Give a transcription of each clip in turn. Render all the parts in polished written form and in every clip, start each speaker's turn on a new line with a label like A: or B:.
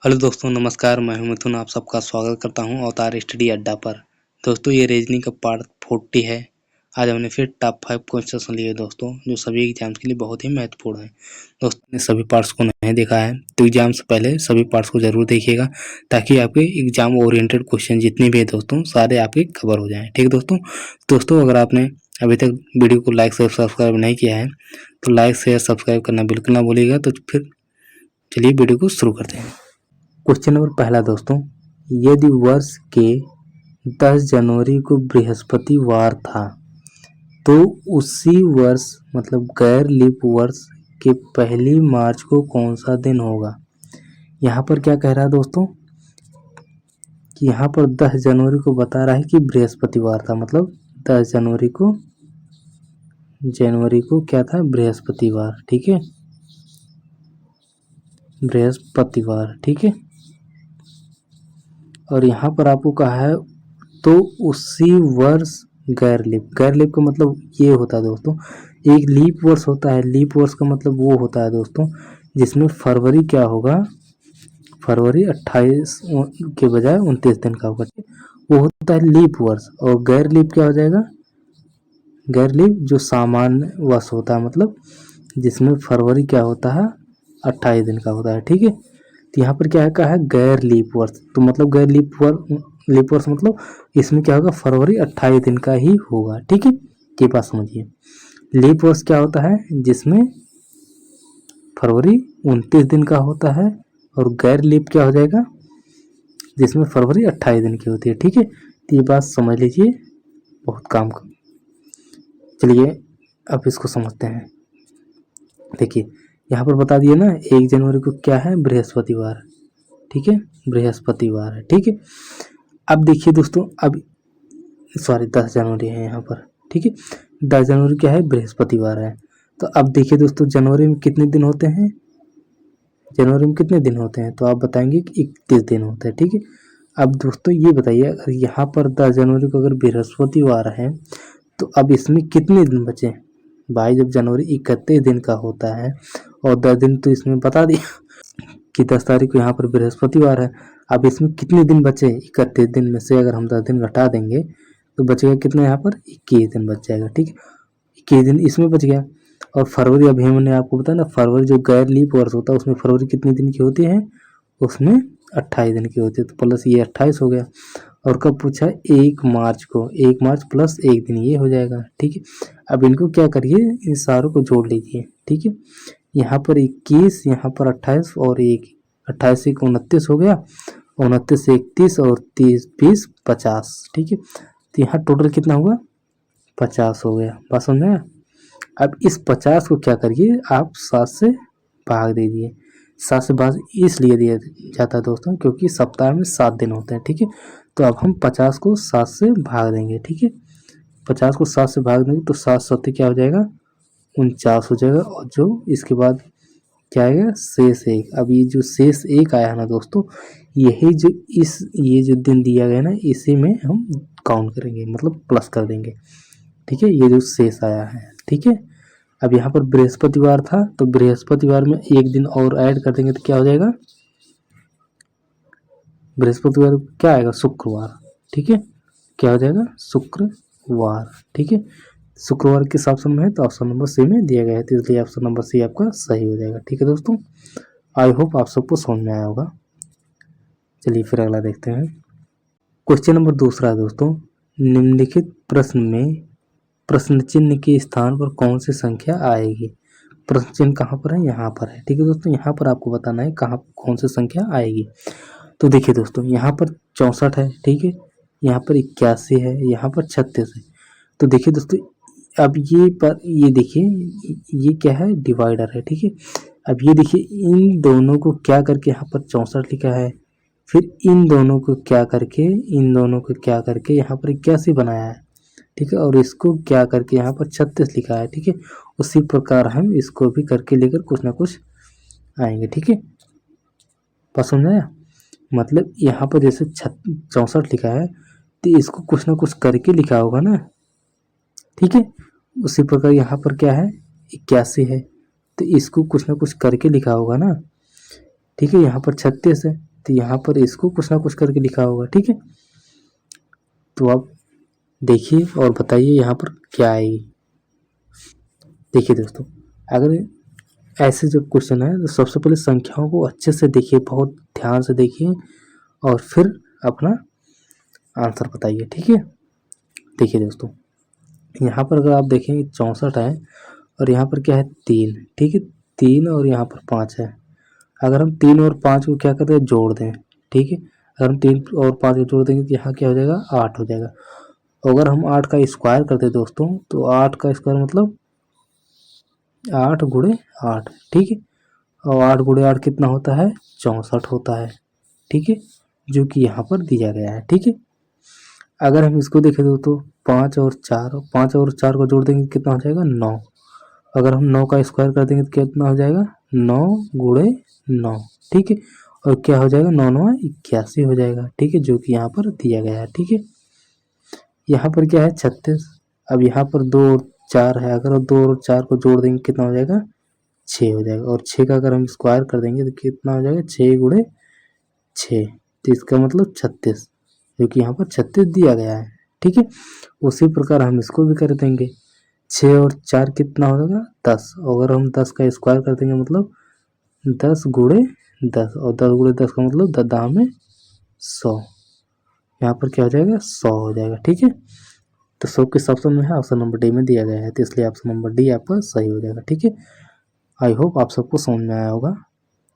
A: Hello दोस्तों, नमस्कार। मैं हूं मिथुन, आप सबका स्वागत करता हूं अवतार स्टडी अड्डा पर। दोस्तों, ये रीजनिंग का पार्ट 40 है। आज हमने फिर टॉप 5 क्वेश्चन लिए दोस्तों, जो सभी एग्जाम्स के लिए बहुत ही महत्वपूर्ण है। दोस्तों ने सभी पार्ट्स को नहीं देखा है तो एग्जाम से पहले सभी पार्ट्स को जरूर देखिएगा, ताकि आपके एग्जाम ओरिएंटेड क्वेश्चन जितने भी है दोस्तों, सारे आपके कवर हो जाएँ। ठीक है दोस्तों, अगर आपने अभी तक वीडियो को लाइक शेयर सब्सक्राइब नहीं किया है तो लाइक शेयर सब्सक्राइब करना बिल्कुल ना भूलिएगा। तो फिर चलिए वीडियो को शुरू करते हैं। क्वेश्चन नंबर पहला दोस्तों, यदि वर्ष के 10 जनवरी को बृहस्पतिवार था तो उसी वर्ष मतलब गैर लीप वर्ष के पहली मार्च को कौन सा दिन होगा। यहाँ पर क्या कह रहा है दोस्तों कि यहाँ पर 10 जनवरी को बता रहा है कि बृहस्पतिवार था, मतलब 10 जनवरी को क्या था, बृहस्पतिवार। ठीक है, बृहस्पतिवार। ठीक है, और यहाँ पर आपको कहा है तो उसी वर्ष गैर लीप का मतलब ये होता है दोस्तों, एक लीप वर्ष होता है। लीप वर्ष का मतलब वो होता है दोस्तों जिसमें फरवरी क्या होगा, फरवरी 28 के बजाय 29 दिन का होगा, वो होता है लीप वर्ष। और गैर लीप क्या हो जाएगा, गैर लीप जो सामान्य वर्ष होता है, मतलब जिसमें फरवरी क्या होता है 28 दिन का होता है। ठीक है, तो यहाँ पर क्या है, कहा है गैर लीप वर्ष, तो मतलब गैर लीप वर्ष मतलब इसमें क्या होगा, फरवरी 28 दिन का ही होगा। ठीक है, ये बात समझिए। लीप वर्ष क्या होता है, जिसमें फरवरी 29 दिन का होता है, और गैर लीप क्या हो जाएगा, जिसमें फरवरी 28 दिन की होती है। ठीक है, तो ये बात समझ लीजिए, बहुत काम का। चलिए अब इसको समझते हैं। देखिए यहाँ पर बता दिए ना, 1 जनवरी को क्या है, बृहस्पतिवार। ठीक है, बृहस्पतिवार है। ठीक है, अब देखिए दोस्तों, अब सॉरी 10 जनवरी है यहाँ पर। ठीक है, 10 जनवरी क्या है, बृहस्पतिवार है। तो अब देखिए दोस्तों, जनवरी में कितने दिन होते हैं, जनवरी में कितने दिन होते हैं, तो आप बताएंगे कि 31 दिन होते हैं। ठीक है, अब दोस्तों ये बताइए, अगर यहाँ पर 10 जनवरी को अगर बृहस्पतिवार है तो अब इसमें कितने दिन बचे भाई। जब जनवरी 31 दिन का होता है और 10 दिन तो इसमें बता दिया कि 10 तारीख को यहाँ पर बृहस्पतिवार है। अब इसमें कितने दिन बचे, 31 दिन में से अगर हम 10 दिन घटा देंगे तो बचेगा कितना, यहाँ पर 21 दिन बच जाएगा। ठीक है, 21 दिन इसमें बच गया। और फरवरी, अभी हमने आपको बताया ना, फरवरी जो गैर लीप वर्ष होता है उसमें फरवरी कितने दिन की होती है, उसमें 28 दिन की होती है, तो प्लस ये 28 हो गया। और कब पूछा है, 1 मार्च को, 1 मार्च प्लस 1 दिन, ये हो जाएगा। ठीक है, अब इनको क्या करिए, इन सारों को जोड़ लीजिए। ठीक है, यहाँ पर 21, यहाँ पर 28 और 1, 28 से 29 हो गया, 29 से 31 और 30 20 50। ठीक है, तो यहाँ टोटल कितना हुआ, 50 हो गया। बात समझ में। अब इस 50 को क्या करिए, आप 7 से भाग दीजिए। 7 से भाग इसलिए दिया जाता है दोस्तों क्योंकि सप्ताह में 7 दिन होते हैं। ठीक है, तो अब हम 50 को 7 से भाग देंगे। ठीक है, 50 को 7 से भाग देंगे तो 7 सत्ते क्या हो जाएगा, 49 हो जाएगा। और जो इसके बाद क्या आएगा, शेष 1। अब ये जो शेष 1 आया है ना दोस्तों, यही जो ये जो दिन दिया गया ना, इसी में हम काउंट करेंगे, मतलब प्लस कर देंगे। ठीक है, ये जो शेष आया है। ठीक है, अब यहाँ पर बृहस्पतिवार था तो बृहस्पतिवार में 1 दिन और ऐड कर देंगे तो क्या हो जाएगा, बृहस्पतिवार क्या आएगा, शुक्रवार। ठीक है, क्या हो जाएगा, शुक्रवार। ठीक है, शुक्रवार किस ऑप्शन में है, तो ऑप्शन नंबर सी में दिया गया है, तो इसलिए ऑप्शन नंबर सी आपका सही हो जाएगा। ठीक है दोस्तों, आई होप आप सबको समझ में आया होगा। चलिए फिर अगला देखते हैं। क्वेश्चन नंबर दूसरा है दोस्तों, निम्नलिखित प्रश्न में प्रश्न चिन्ह के स्थान पर कौन सी संख्या आएगी। प्रश्न चिन्ह कहाँ पर है, यहाँ पर है। ठीक है दोस्तों, यहाँ पर आपको बताना है कहाँ कौन सी संख्या आएगी। तो देखिए दोस्तों, यहाँ पर 64 है। ठीक है, यहाँ पर 81 है, यहाँ पर 36 है। तो देखिए दोस्तों, अब ये देखिए, ये क्या है, डिवाइडर है। ठीक है, अब ये देखिए, इन दोनों को क्या करके यहाँ पर 64 लिखा है, फिर इन दोनों को क्या करके, इन दोनों को क्या करके यहाँ पर 81 बनाया है। ठीक है, और इसको क्या करके यहाँ पर 36 लिखा है। ठीक है, उसी प्रकार हम इसको भी करके लेकर कुछ ना कुछ आएंगे। ठीक है, पसंद आया, मतलब यहाँ पर जैसे 64 लिखा है तो इसको कुछ ना कुछ करके लिखा होगा ना। ठीक है, उसी प्रकार यहाँ पर क्या है, 81 है तो इसको कुछ ना कुछ करके लिखा होगा ना। ठीक है, यहाँ पर 36 है तो यहाँ पर इसको कुछ ना कुछ करके लिखा होगा, ठीक है। तो आप देखिए और बताइए यहाँ पर क्या आएगी। देखिए दोस्तों, अगर ऐसे जब क्वेश्चन है तो सबसे पहले संख्याओं को अच्छे से देखिए, बहुत ध्यान से देखिए और फिर अपना आंसर बताइए, ठीक है। देखिए दोस्तों, यहाँ पर अगर आप देखेंगे 64 है और यहाँ पर क्या है 3, ठीक है, 3 और यहाँ पर 5 है। अगर हम 3 और 5 को क्या करते हैं, जोड़ दें, ठीक है। अगर हम 3 और 5 को जोड़ देंगे तो यहाँ क्या हो जाएगा, 8 हो जाएगा। अगर हम 8 का स्क्वायर करते हैं दोस्तों, तो 8 का स्क्वायर मतलब 8 गुणे 8, ठीक है। और 8 गुणे 8 कितना होता है, 64 होता है, ठीक है, जो कि यहाँ पर दिया गया है, ठीक है। अगर हम इसको देखें दोस्तों, 5 और 4 को जोड़ देंगे कितना हो जाएगा, 9। अगर हम 9 का स्क्वायर कर देंगे तो कितना हो जाएगा, 9 गुणे 9, ठीक है। और क्या हो जाएगा, 9 9 81 हो जाएगा, ठीक है, जो कि यहाँ पर दिया गया है, ठीक है। यहाँ पर क्या है 36। अब यहाँ पर 2 और 4 है, अगर 2 और 4 को जोड़ देंगे कितना हो जाएगा, 6 हो जाएगा। और 6 का अगर हम स्क्वायर कर देंगे तो कितना हो जाएगा, 6 गुणे 6, तो इसका मतलब 36, जो कि यहाँ पर 36 दिया गया है, ठीक है। उसी प्रकार हम इसको भी कर देंगे, 6 और 4 कितना हो जाएगा, 10। अगर हम 10 का स्क्वायर कर देंगे मतलब 10 गुणे 10, और 10 गुणे 10 का मतलब 10 में 100, यहाँ पर क्या हो जाएगा, 100 हो जाएगा, ठीक है। तो 100 किस ऑप्शन में है, ऑप्शन नंबर डी में दिया गया है, तो इसलिए ऑप्शन नंबर डी आपका सही हो जाएगा, ठीक है। आई होप आप सबको समझ में आया होगा।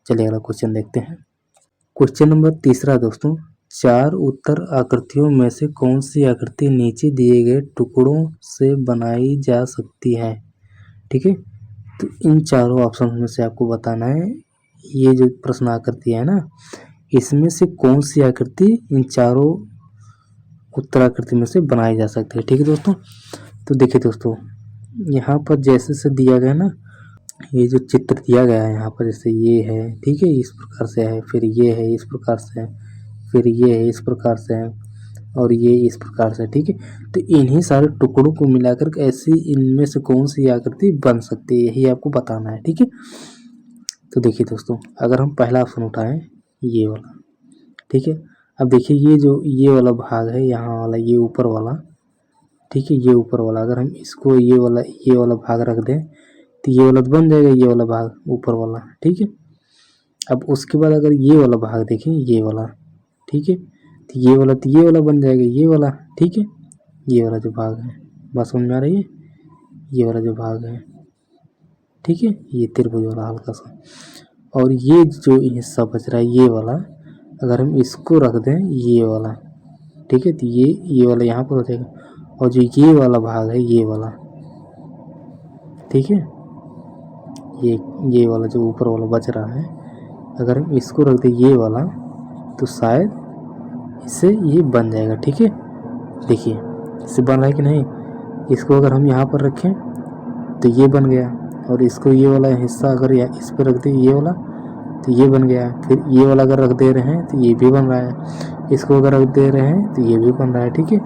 A: चलिए अगला क्वेश्चन देखते हैं। क्वेश्चन नंबर तीसरा दोस्तों, 4 उत्तर आकृतियों में से कौन सी आकृति नीचे दिए गए टुकड़ों से बनाई जा सकती है, ठीक है। तो इन चारों ऑप्शन में से आपको बताना है, ये जो प्रश्न आकृति है ना, इसमें से कौन सी आकृति इन चारों उत्तर आकृति में से बनाई जा सकती है, ठीक है दोस्तों। तो देखिए दोस्तों, यहाँ पर जैसे से दिया गया ना, ये जो चित्र दिया गया है यहाँ पर, जैसे ये है, ठीक है, इस प्रकार से है, फिर ये है इस प्रकार से है, फिर ये है इस प्रकार से है, और ये इस प्रकार से, ठीक है। तो इन्हीं सारे टुकड़ों को मिलाकर ऐसी इनमें से कौन सी आकृति बन सकती है, यही आपको बताना है, ठीक है। तो देखिए दोस्तों, अगर हम पहला ऑप्शन उठाएं, ये वाला, ठीक है। अब देखिए ये जो ये वाला भाग है, यहाँ वाला ये ऊपर वाला, ठीक है, ये ऊपर वाला, अगर हम इसको ये वाला भाग रख दें तो ये वाला तो बन जाएगा, ये वाला भाग ऊपर वाला, ठीक है। अब उसके बाद अगर ये वाला भाग देखें, ये वाला, ठीक है, तो ये वाला बन जाएगा, ये वाला, ठीक है। ये वाला जो भाग है, बात समझ में आ रही है, ये वाला जो भाग है, ठीक है, ये त्रिभुज वाला हल्का सा। और ये जो हिस्सा बच रहा है ये वाला, अगर हम इसको रख दें ये वाला, ठीक है, तो ये वाला यहाँ पर हो जाएगा। और जो ये वाला भाग है, ये वाला, ठीक है, ये वाला जो ऊपर वाला बच रहा है, अगर हम इसको रख दें ये वाला, तो शायद इससे ये बन जाएगा, ठीक है। देखिए इससे बन रहा है कि नहीं, इसको अगर हम यहाँ पर रखें तो ये बन गया, और इसको ये वाला हिस्सा अगर इस पर रख दें ये वाला, तो ये बन गया। फिर ये वाला अगर रख दे रहे हैं तो ये भी बन रहा है, इसको अगर रख दे रहे हैं तो ये भी बन रहा है, ठीक है।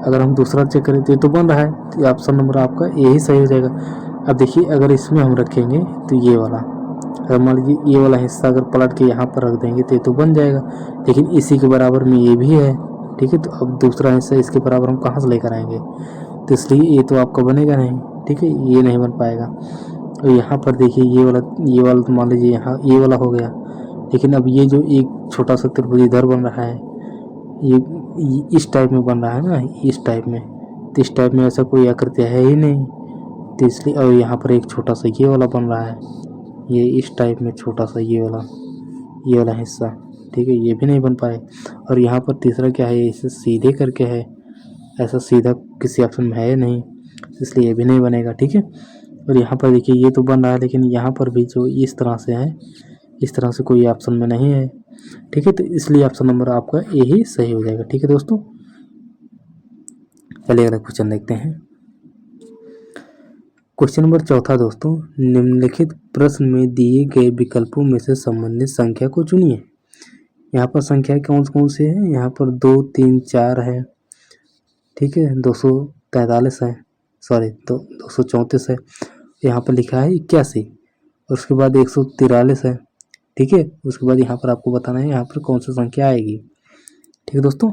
A: अगर हम दूसरा चेक करें तो ये तो बन रहा है, तो ऑप्शन नंबर आपका यही सही हो जाएगा। अब देखिए अगर इसमें हम रखेंगे तो ये वाला, अगर मान लीजिए ये वाला हिस्सा अगर पलट के यहाँ पर रख देंगे तो ये तो बन जाएगा, लेकिन इसी के बराबर में ये भी है, ठीक है। तो अब दूसरा हिस्सा इसके बराबर हम कहाँ से लेकर आएंगे, तो इसलिए ये तो आपका बनेगा नहीं, ठीक है, ये नहीं बन पाएगा। और यहाँ पर देखिए ये वाला तो मान लीजिए यहाँ ये वाला हो गया, लेकिन अब ये जो एक छोटा सा त्रिभुज इधर बन रहा है, ये इस टाइप में बन रहा है ना, इस टाइप में, तो इस टाइप में ऐसा कोई आकृति है ही नहीं, तो इसलिए। और यहाँ पर एक छोटा सा ये वाला बन रहा है, ये इस टाइप में छोटा सा ये वाला हिस्सा, ठीक है, ये भी नहीं बन पाए। और यहाँ पर तीसरा क्या है, इसे सीधे करके है, ऐसा सीधा किसी ऑप्शन में है नहीं, इसलिए ये भी नहीं बनेगा, ठीक है। और यहाँ पर देखिए ये तो बन रहा है, लेकिन यहाँ पर भी जो इस तरह से है, इस तरह से कोई ऑप्शन में नहीं है, ठीक है। तो इसलिए ऑप्शन नंबर आपका यही सही हो जाएगा, ठीक है दोस्तों। चलिए अगला क्वेश्चन देखते हैं। क्वेश्चन नंबर चौथा दोस्तों, निम्नलिखित प्रश्न में दिए गए विकल्पों में से संबंधित संख्या को चुनिए। यहाँ पर संख्या कौन कौन सी है, यहाँ पर 2 3 4 है, ठीक है, 243 है, सॉरी 234 है, यहाँ पर लिखा है 81, और उसके बाद 143 है, ठीक है। उसके बाद यहाँ पर आपको बताना है यहाँ पर कौन सी संख्या आएगी, ठीक है दोस्तों।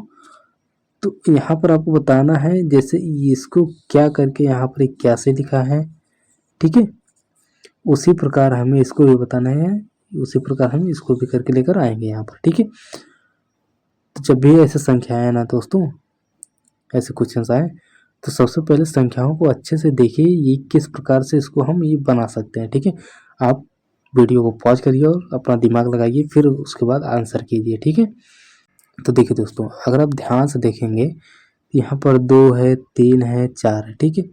A: तो यहाँ पर आपको बताना है जैसे इसको क्या करके यहाँ पर 81 लिखा है, ठीक है, उसी प्रकार हमें इसको भी बताना है, उसी प्रकार हम इसको भी करके लेकर आएंगे यहाँ पर, ठीक है। तो जब भी ऐसे संख्या आए ना दोस्तों, ऐसे क्वेश्चन आए, तो सबसे पहले संख्याओं को अच्छे से देखिए ये किस प्रकार से इसको हम ये बना सकते हैं, ठीक है। आप वीडियो को पॉज करिए और अपना दिमाग लगाइए, फिर उसके बाद आंसर कीजिए, ठीक है। तो देखिए दोस्तों, अगर आप ध्यान से देखेंगे यहाँ पर 2 है, 3 है, 4 है, ठीक है।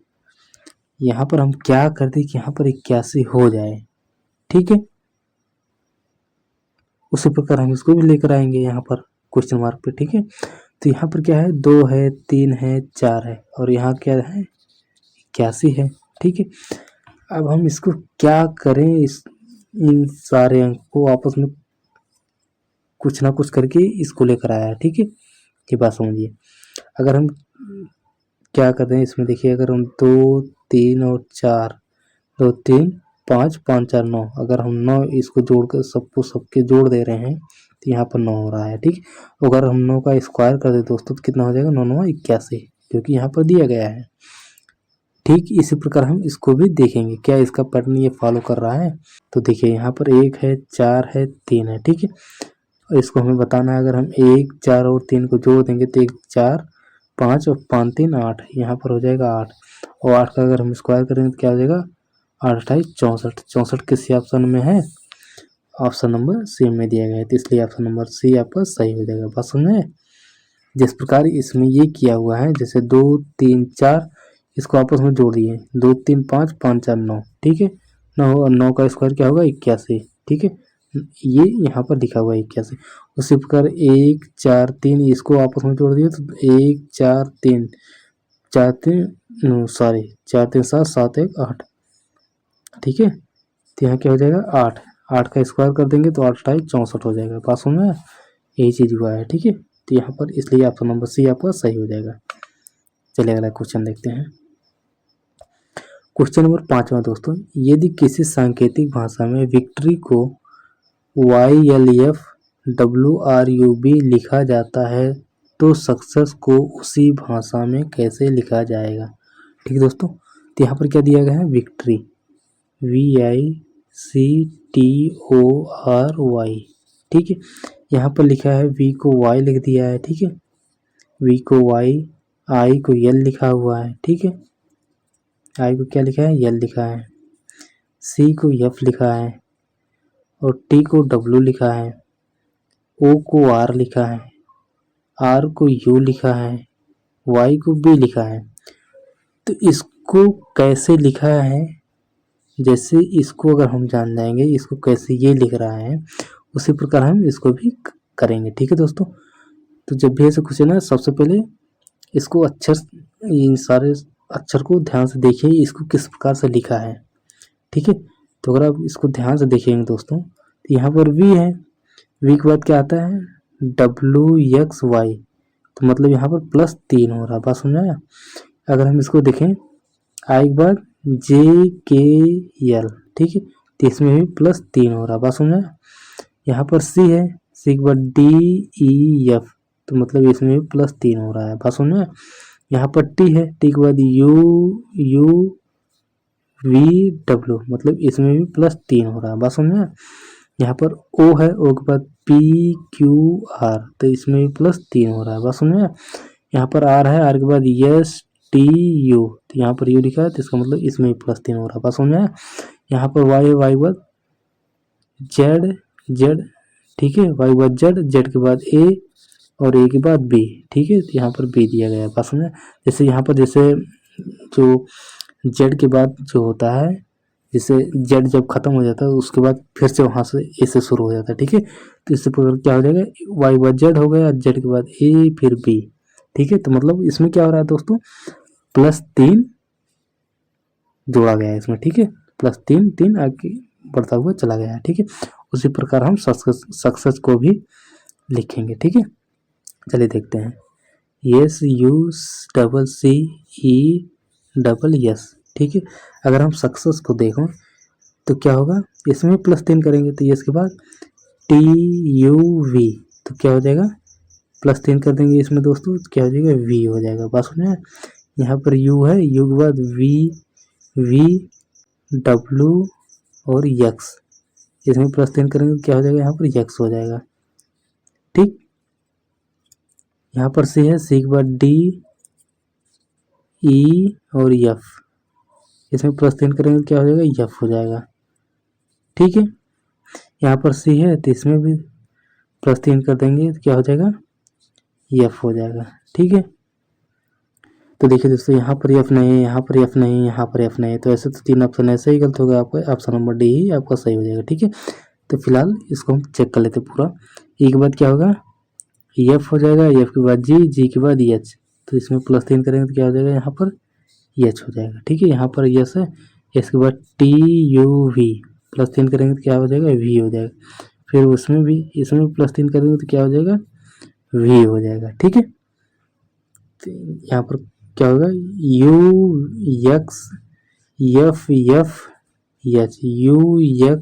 A: यहाँ पर हम क्या कर दें कि यहाँ पर 81 हो जाए, ठीक है। उसी प्रकार हम इसको भी लेकर आएंगे यहाँ पर क्वेश्चन मार्क पे, ठीक है। तो यहाँ पर क्या है, 2 है, 3 है, 4 है और यहाँ क्या है, 81 है, ठीक है। अब हम इसको क्या करें, इन सारे अंक को आपस में कुछ ना कुछ करके इसको लेकर आया है, ठीक है। ये बात समझिए। अगर हम क्या करते हैं इसमें देखिए, अगर हम 2, 3 और 4, 2, 3, 5, 5, 4, 9, अगर हम 9 इसको जोड़कर सबको सबके जोड़ दे रहे हैं तो यहाँ पर 9 हो रहा है, ठीक। अगर हम 9 का स्क्वायर कर दे दोस्तों तो कितना हो जाएगा, 9 9 81, क्योंकि यहाँ पर दिया गया है, ठीक। इसी प्रकार हम इसको भी देखेंगे क्या इसका पैटर्न ये फॉलो कर रहा है। तो देखिए यहाँ पर 1 है, 4 है, 3 है, ठीक है। और इसको हमें बताना है, अगर हम 1, 4 और 3 को जोड़ देंगे तो 1, 4, 5 और 5, 3, 8, यहाँ पर हो जाएगा 8, और 8 का अगर हम स्क्वायर करेंगे तो क्या हो जाएगा, 8 28 64। 64 किसी ऑप्शन में है, ऑप्शन नंबर सी में दिया गया है, तो इसलिए ऑप्शन नंबर सी आपका सही हो जाएगा। बात समझ में। जिस प्रकार इसमें ये किया हुआ है, जैसे 2, 3, 4 इसको आपस में जोड़ दिए, 2, 3, 5, 5, 4, 9, ठीक है। 9 का स्क्वायर क्या होगा, 81, ठीक है। ये यहाँ पर लिखा हुआ है 81। उसी प्रकार 1, 4, 3 इसको आपस में जोड़ दिए तो 1, 4, 3, 4, 3 सॉरी 4, 3, 7, 7, 1, 8, ठीक है। तो यहाँ क्या हो जाएगा, 8, 8 का स्क्वायर कर देंगे तो 8 28 64 हो जाएगा। पास में यही चीज़ हुआ है, ठीक है। तो यहाँ पर इसलिए ऑप्शन नंबर सी आपका सही हो जाएगा। चलिए अगला क्वेश्चन देखते हैं। क्वेश्चन नंबर 5वां दोस्तों, यदि किसी सांकेतिक भाषा में विक्ट्री को YLFWRUB लिखा जाता है तो सक्सेस को उसी भाषा में कैसे लिखा जाएगा, ठीक है दोस्तों। तो यहाँ पर क्या दिया गया है, विक्ट्री VICTORY, ठीक है। यहाँ पर लिखा है V को Y लिख दिया है, ठीक है। V को Y, I को L लिखा हुआ है, ठीक है। I को क्या लिखा है, L लिखा है, C को F लिखा है और T को W लिखा है, O को R लिखा है, R को U लिखा है, Y को B लिखा है। तो इसको कैसे लिखा है, जैसे इसको अगर हम जान जाएंगे इसको कैसे ये लिख रहा है, उसी प्रकार हम इसको भी करेंगे, ठीक है दोस्तों। तो जब भी ऐसे क्वेश्चन है, सबसे पहले इसको अक्षर, इन सारे अक्षर को ध्यान से देखिए इसको किस प्रकार से लिखा है, ठीक है। तो अगर आप इसको ध्यान से देखेंगे दोस्तों, तो यहाँ पर V है, V के बाद क्या आता है, WXY, तो मतलब यहाँ पर +3 हो रहा है। बात समझ आया। अगर हम इसको देखें, I के बाद JKL, ठीक है, तो इसमें भी +3 हो रहा है। बात समझ आया। यहाँ पर C है, C के बाद DEF, तो मतलब इसमें भी +3 हो रहा है। बात समझ आया। यहाँ पर T है, T के बाद UVW, मतलब इसमें भी +3 हो रहा है। बात समझ आया। यहाँ पर O है, O के बाद PQR, तो इसमें भी +3 हो रहा है। बात समझ आया। यहाँ पर R है, R के बाद STU, तो यहाँ पर U लिखा है, तो इसका मतलब इसमें भी +3 हो रहा है। बात समझ आया। यहाँ पर Y है, Y के बाद Z, ठीक है, Y के बाद Z के बाद A और A के बाद B, ठीक है। तो यहाँ पर B दिया गया है। बात समझ। जैसे यहाँ पर जैसे जो Z के बाद जो होता है, जैसे Z जब खत्म हो जाता है उसके बाद फिर से वहाँ से A से शुरू हो जाता है, ठीक है। तो इससे क्या हो जाएगा, Y के बाद Z हो गया, Z के बाद A फिर B, ठीक है। तो मतलब इसमें क्या हो रहा है दोस्तों, +3 जोड़ा गया है इसमें, ठीक है। +3 3 आगे बढ़ता हुआ चला गया है, ठीक है। उसी प्रकार हम सक्सेस को भी लिखेंगे, ठीक है। चलिए देखते हैं। SUCCESS, ठीक है। अगर हम सक्सेस को देखें तो क्या होगा, इसमें +3 करेंगे तो ये इसके बाद TUV, तो क्या हो जाएगा +3 कर देंगे इसमें दोस्तों, तो क्या हो जाएगा V हो जाएगा। बात सुना, यहाँ पर U है, U के बाद V W और X, इसमें +3 करेंगे तो क्या हो जाएगा यहाँ पर X हो जाएगा। ठीक, यहाँ पर C है, C के बाद D E और F, इसमें +3 करेंगे तो क्या हो जाएगा F हो जाएगा। ठीक है, यहाँ पर C है तो इसमें भी +3 कर देंगे तो क्या हो जाएगा F हो जाएगा। ठीक है, तो देखिए दोस्तों यहाँ पर F नहीं है, यहाँ पर F नहीं है, यहाँ पर F नहीं है, तो ऐसे तो 3 ऑप्शन ऐसे ही गलत हो गया आपका, ऑप्शन नंबर डी ही आपका सही हो जाएगा। ठीक है, तो फिलहाल इसको हम चेक कर लेते पूरा। E के बाद क्या होगा F हो जाएगा, F के बाद G के बाद H, तो इसमें +3 करेंगे तो क्या हो जाएगा यहाँ पर H हो जाएगा। ठीक है, यहाँ पर S है, S के बाद TUV, +3 करेंगे तो क्या हो जाएगा V हो जाएगा। फिर उसमें भी इसमें +3 करेंगे तो क्या हो जाएगा V हो जाएगा। ठीक है, तो यहाँ पर क्या होगा UX FFH UX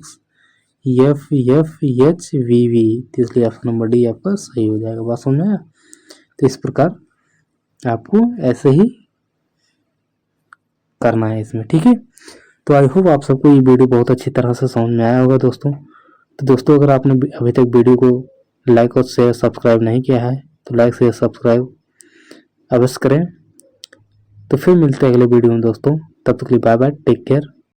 A: FFHVV, तो इसलिए ऑप्शन नंबर डी आपका सही हो जाएगा। बात समझ में आया? तो इस प्रकार आपको ऐसे ही करना है इसमें। ठीक है, तो आई होप आप सबको ये वीडियो बहुत अच्छी तरह से समझ में आया होगा दोस्तों। तो दोस्तों अगर आपने अभी तक वीडियो को लाइक और शेयर सब्सक्राइब नहीं किया है तो लाइक शेयर सब्सक्राइब अवश्य करें। तो फिर मिलते हैं अगले वीडियो में दोस्तों, तब तक के लिए बाय बाय, टेक केयर।